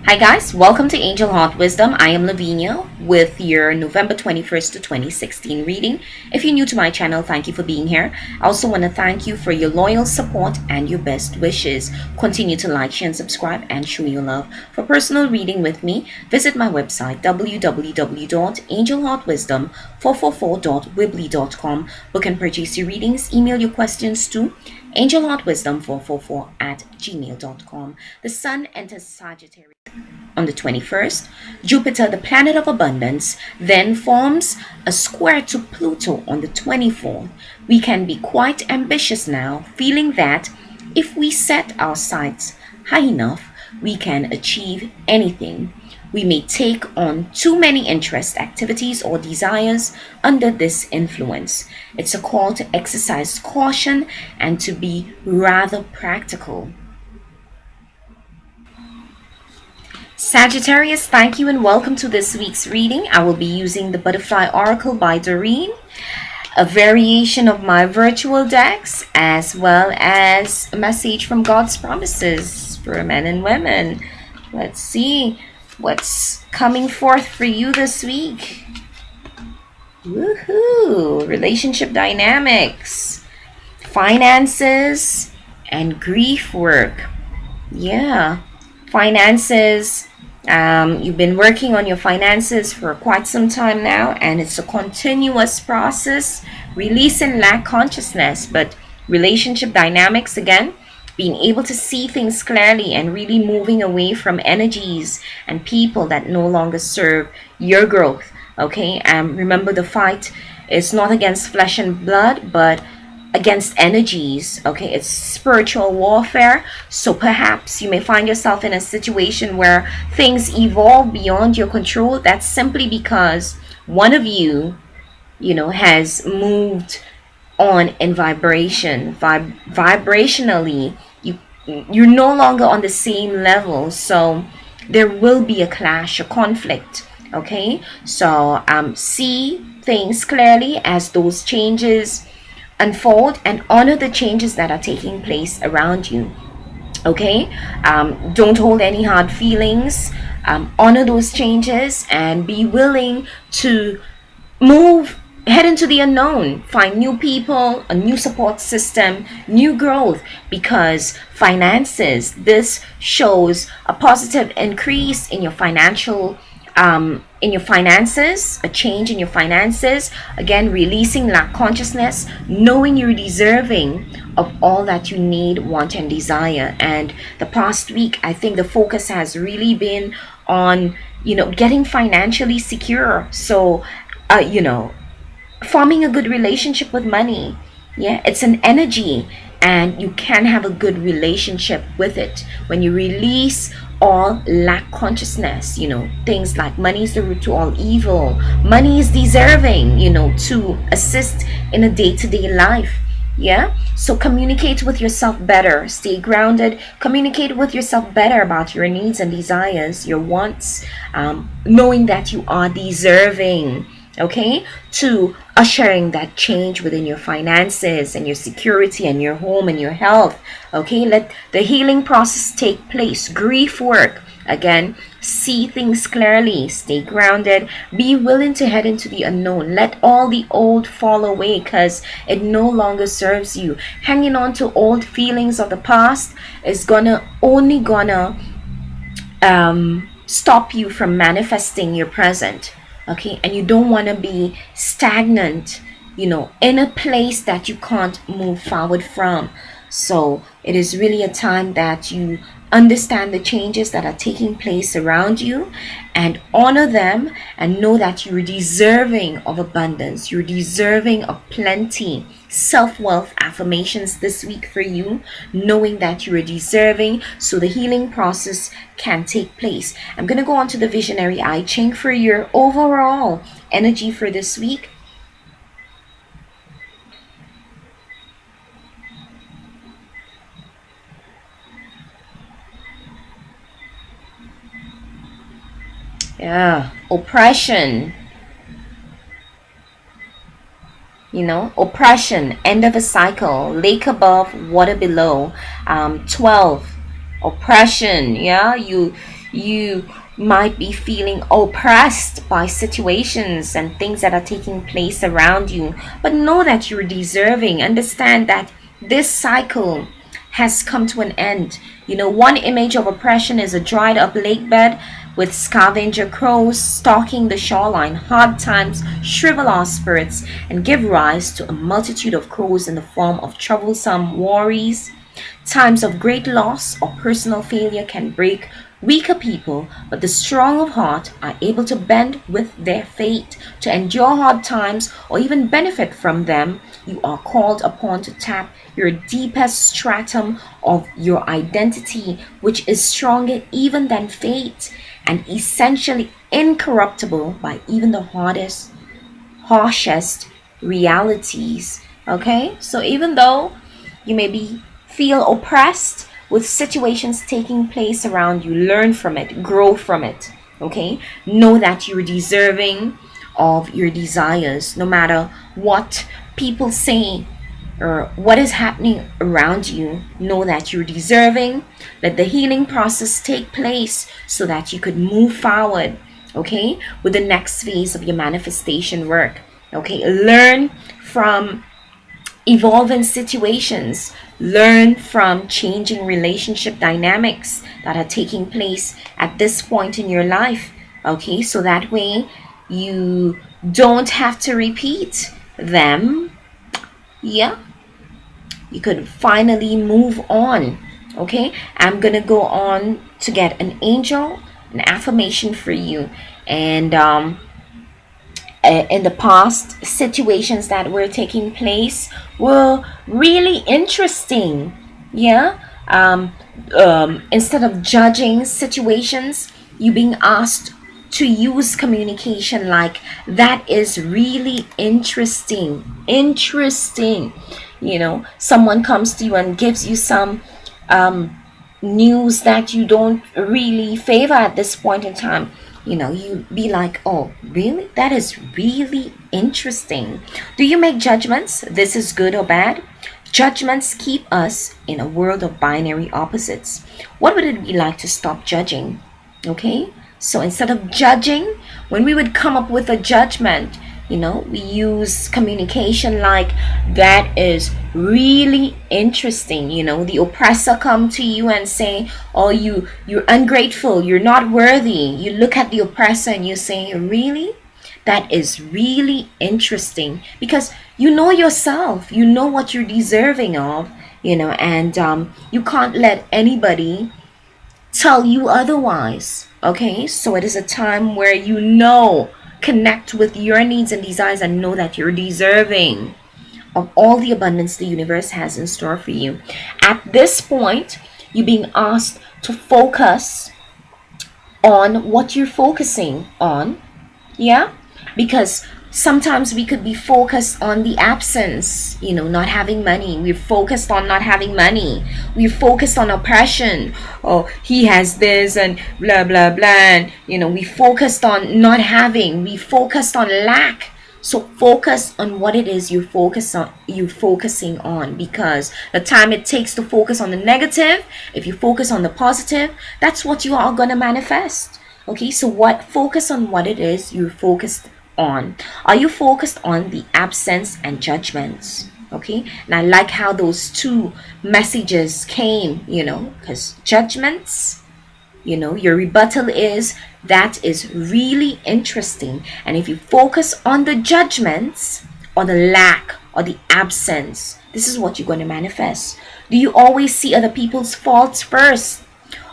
Hi guys, welcome to Angel Heart Wisdom. I am Lavinia with your November 21st to 2016 reading. If you're new to my channel, thank you for being here. I also want to thank you for your loyal support and your best wishes. Continue to like, share, and subscribe and show your love. For personal reading with me, visit my website www.angelheartwisdom444.weebly.com. Book and purchase your readings. Email your questions to angelheartwisdom444@gmail.com. The sun enters Sagittarius on the 21st. Jupiter, the planet of abundance, then forms a square to Pluto on the 24th. We can be quite ambitious now, feeling that if we set our sights high enough, we can achieve anything. We may take on too many interest, activities, or desires under this influence. It's a call to exercise caution and to be rather practical. Sagittarius, thank you and welcome to this week's reading. I will be using the Butterfly Oracle by Doreen, a variation of my virtual decks, as well as a message from God's promises for men and women. Let's see what's coming forth for you this week. Woohoo! Relationship dynamics, finances, and grief work. Yeah, finances. You've been working on your finances for quite some time now, and it's a continuous process, releasing lack consciousness. But relationship dynamics, again, being able to see things clearly and really moving away from energies and people that no longer serve your growth. Okay, remember, the fight is not against flesh and blood, but against energies. Okay, it's spiritual warfare. So perhaps you may find yourself in a situation where things evolve beyond your control. That's simply because one of you has moved on in vibration. Vibrationally, you're no longer on the same level, so there will be a clash, a conflict. Okay, so see things clearly as those changes unfold and honor the changes that are taking place around you. Okay, don't hold any hard feelings. Honor those changes and be willing to head into the unknown, find new people, a new support system, new growth. Because finances, this shows a positive increase in your financial in your finances, a change in your finances. Again, releasing lack consciousness, knowing you're deserving of all that you need, want, and desire. And the past week, I think the focus has really been on getting financially secure. So forming a good relationship with money. Yeah, it's an energy, and you can have a good relationship with it when you release all lack consciousness. Things like money is the root to all evil, money is deserving, to assist in a day-to-day life. Yeah, so communicate with yourself better, stay grounded, communicate with yourself better about your needs and desires, your wants, knowing that you are deserving. Okay, to ushering that change within your finances and your security and your home and your health. Okay, let the healing process take place. Grief work, again, see things clearly, stay grounded, be willing to head into the unknown. Let all the old fall away, because it no longer serves you. Hanging on to old feelings of the past is only gonna stop you from manifesting your present. Okay, and you don't want to be stagnant, in a place that you can't move forward from. So it is really a time that you understand the changes that are taking place around you and honor them, and know that you're deserving of abundance, you're deserving of plenty. Self-wealth affirmations this week for you, knowing that you are deserving, so the healing process can take place. I'm going to go on to the visionary I Ching for your overall energy for this week. Yeah, oppression. Oppression, end of a cycle, lake above, water below. 12, oppression. Yeah, you You might be feeling oppressed by situations and things that are taking place around you. But know that you're deserving. Understand that this cycle has come to an end. One image of oppression is a dried up lake bed with scavenger crows stalking the shoreline. Hard times shrivel our spirits and give rise to a multitude of crows in the form of troublesome worries. Times of great loss or personal failure can break weaker people, but the strong of heart are able to bend with their fate, to endure hard times, or even benefit from them. You are called upon to tap your deepest stratum of your identity, which is stronger even than fate and essentially incorruptible by even the harshest realities. Okay, so even though you may be feel oppressed with situations taking place around you, learn from it, grow from it. Okay, know that you're deserving of your desires, no matter what people say or what is happening around you. Know that you're deserving. Let the healing process take place so that you could move forward, okay, with the next phase of your manifestation work. Okay, learn from evolving situations, learn from changing relationship dynamics that are taking place at this point in your life. Okay, so that way you don't have to repeat them. Yeah, you could finally move on. Okay, I'm gonna go on to get an angel, an affirmation for you. And in the past, situations that were taking place were really interesting. Yeah. Instead of judging situations, you being asked to use communication like, that is really interesting. Someone comes to you and gives you some news that you don't really favor at this point in time. You be like, oh, really? That is really interesting. Do you make judgments? This is good or bad? Judgments keep us in a world of binary opposites. What would it be like to stop judging? Okay, so instead of judging, when we would come up with a judgment, we use communication like, that is really interesting. The oppressor come to you and say, oh, you're ungrateful, you're not worthy. You look at the oppressor and you say, really? That is really interesting, because you know yourself, you know what you're deserving of, and you can't let anybody tell you otherwise. Okay, so it is a time where connect with your needs and desires and know that you're deserving of all the abundance the universe has in store for you. At this point, you're being asked to focus on what you're focusing on. Yeah, because sometimes we could be focused on the absence, not having money. We're focused on not having money. We're focused on oppression. Oh, he has this and blah blah blah. And, we focused on not having. We focused on lack. So focus on what it is you're focusing on, because the time it takes to focus on the negative, if you focus on the positive, that's what you are gonna manifest. Okay, so focus on what it is you're focused on. Are you focused on the absence and judgments? Okay, and I like how those two messages came, because judgments, your rebuttal is, that is really interesting. And if you focus on the judgments or the lack or the absence, this is what you're going to manifest. Do you always see other people's faults first?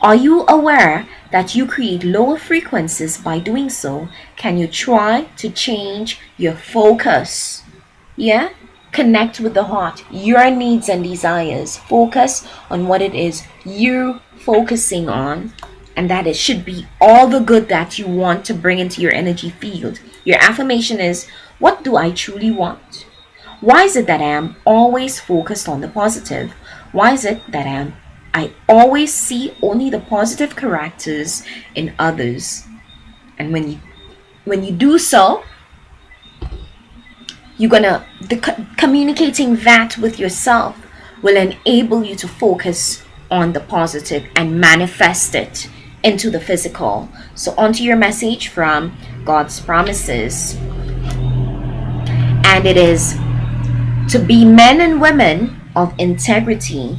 Are you aware that you create lower frequencies by doing so? Can you try to change your focus? Yeah? Connect with the heart, your needs and desires. Focus on what it is you're focusing on, and that it should be all the good that you want to bring into your energy field. Your affirmation is, what do I truly want? Why is it that I am always focused on the positive? Why is it that I always see only the positive characters in others? And when you do so, communicating that with yourself will enable you to focus on the positive and manifest it into the physical. So, onto your message from God's promises. And it is to be men and women of integrity.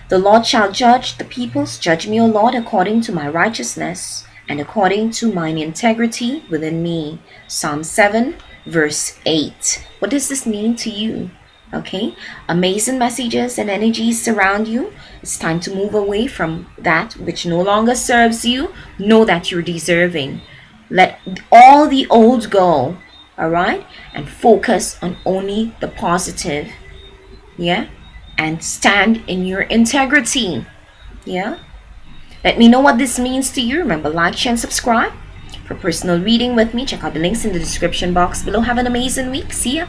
The Lord shall judge the peoples. Judge me, O Lord, according to my righteousness and according to mine integrity within me. Psalm 7, verse 8. What does this mean to you? Okay, amazing messages and energies surround you. It's time to move away from that which no longer serves you. Know that you're deserving. Let all the old go, all right, and focus on only the positive. Yeah, and stand in your integrity. Yeah, let me know what this means to you. Remember, like, share, and subscribe. For personal reading with me, check out the links in the description box below. Have an amazing week. See ya.